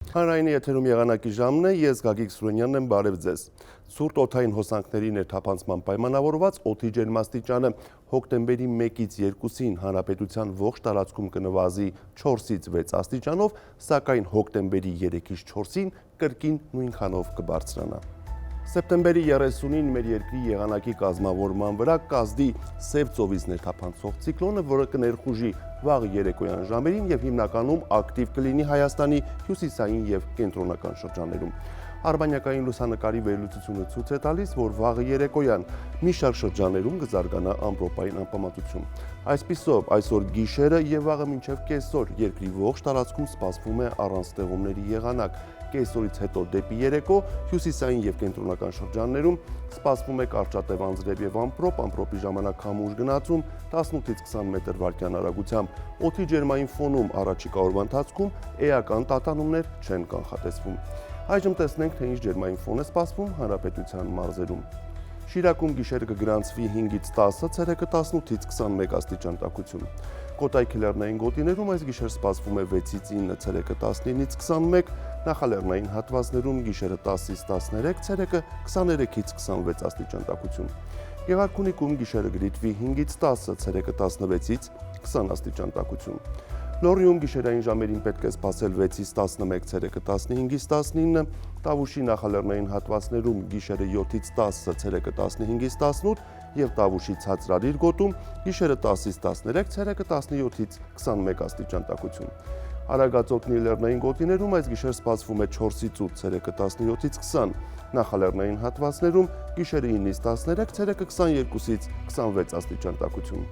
Հանրայինի եթերում եղանակի ժամն է, ես Գագիկ Սուրենյանն եմ, բարև ձեզ։ Ցուրտ օդային հոսանքների ներթափանցման պայմանավորված օդի ջերմաստիճանը հոկտեմբերի 1-ից 2-ին հանրապետության ողջ տարածքում կնվազի 4-ից 6 աստիճանով, սակայն հոկտեմբերի 3-ից 4-ին կրկին նույնքանով կբարձրանա։ Սեպտեմբերի 30-ին մեր երկրի եղանակի կազմավորման վրա կազդի Սև ծովից ներթափանցող ցիկլոնը, որը կներխուժի վաղ երեկոյան ժամերին եւ հիմնականում ակտիվ կլինի Հայաստանի հյուսիսային եւ կենտրոնական շրջաններում։ Արբանյակային լուսանկարի վերլուծությունը ցույց է տալիս, որ վաղ երեկոյան մի շարք շրջաններում կզարգանա ամպրոպային անպամատություն։ Այսպիսով, այսօր գիշերը եւ վաղը մինչեւ կեսօր երկրի ողջ տարածքում սպասվում է առանց ստեղումների եղանակ։ Կեսօրից հետո դեպի երեկո հյուսիսային եւ կենտրոնական շրջաններում սպասվում է կարճատև անձրև եւ ամպրոպի ժամանակ համուժ գնացում 18-ից 20 մետր վարկյան արագությամբ։ Օդի ջերմային ֆոնում առաջիկա օրվա ընթացքում էական տատանումներ չեն կանխատեսվում։ Այժմ տեսնենք, թե ինչ ջերմային ֆոն է սպասվում հանրապետության մարզերում։ Շիրակում գիշերը կգրանցվի 5-ից 10, ցերեկը 18-ից 21 աստիճան տաքություն։ Կոտայքի լեռնային գոտիներում այս գիշեր սպասվում է 6-ից 9, ցերեկը 19-ից 21, նախալեռնային հատվածներում գիշերը 10-ից 13, ցերեկը 23-ից 26 աստիճան տաքություն։ Գեղարքունիքում գիշերը կդիտվի 5-ից 10, ցերեկը 16-ից 20 աստիճան տաքություն։ Լոռիում գիշերային ժամերին պետք է սպասել 6-ից 11, ցերեկը 15-ից 19, Տավուշի նախալեռնային հատվածներում գիշերը 7-ից 10, ցերեկը 15-ից 18 եւ Տավուշի ցածրադիր գոտում գիշերը 10-ից 13, ցերեկը 17-ից 21 աստիճան տաքություն։ Արագածոտնի լեռնային գոտիներում այս գիշեր սպասվում է 4-ից 8, ցերեկը 17-ից 20, նախալեռնային հատվածներում գիշերը 9-ից 13, ցերեկը 22-ից 26 աստիճան տաքություն։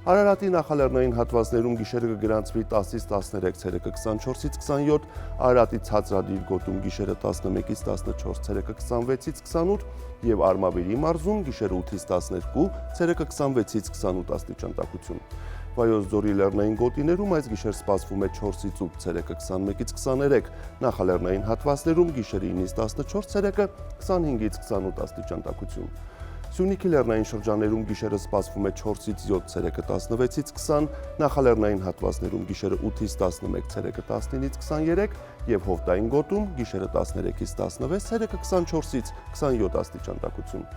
Արարատի նախալեռնային հատվածներում գիշերը կգրանցվի 10-ից 13, ցերեկը 24-ից 27, Արարատի ցածրադիր գոտում գիշերը 11-ից 14, ցերեկը 26-ից 28 եւ Արմավիրի մարզում գիշերը 8-ից 12, ցերեկը 26-ից 28 աստիճան տաքություն։ Վայոց ձորի լեռնային գոտիներում այս գիշեր սպասվում է 4-ից 8, ցերեկը 21-ից 23, նախալեռնային հատվածներում գիշերը 9-ից 14, ցերեկը 25-ից 28 աստիճան տաքություն։ Սյունիքի լեռնային շրջաններում գիշերը սպասվում է 4-ից 7, ցերեկը 16-ից 20, նախալեռնային հատվածներում գիշերը 8-ից 11, ցերեկը 19-ից 23 եւ Հովտային գոտում գիշերը 13-ից 16, ցերեկը 24-ից 27 աստիճան տաքություն։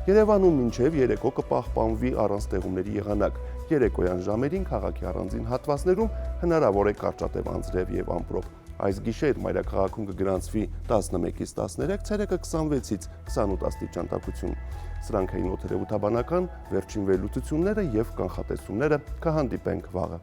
Երևանում մինչև երեկո կպահպանվի առանց ստեղումների եղանակ։ Երեկոյան ժամերին քաղաքի առանձին հատվածներում հնարավոր է կարճատև անձրև եւ ամպրոպ։ Այս գիշեր մայրաքաղաքում կգրանցվի 11-ից 13, ցերեկը 26-ից 28 աստիճան տաքություն։ Սրանք էին օդերևութաբանական վերջին վերլուծությունները եւ կանխատեսումները, կհանդիպենք վաղը։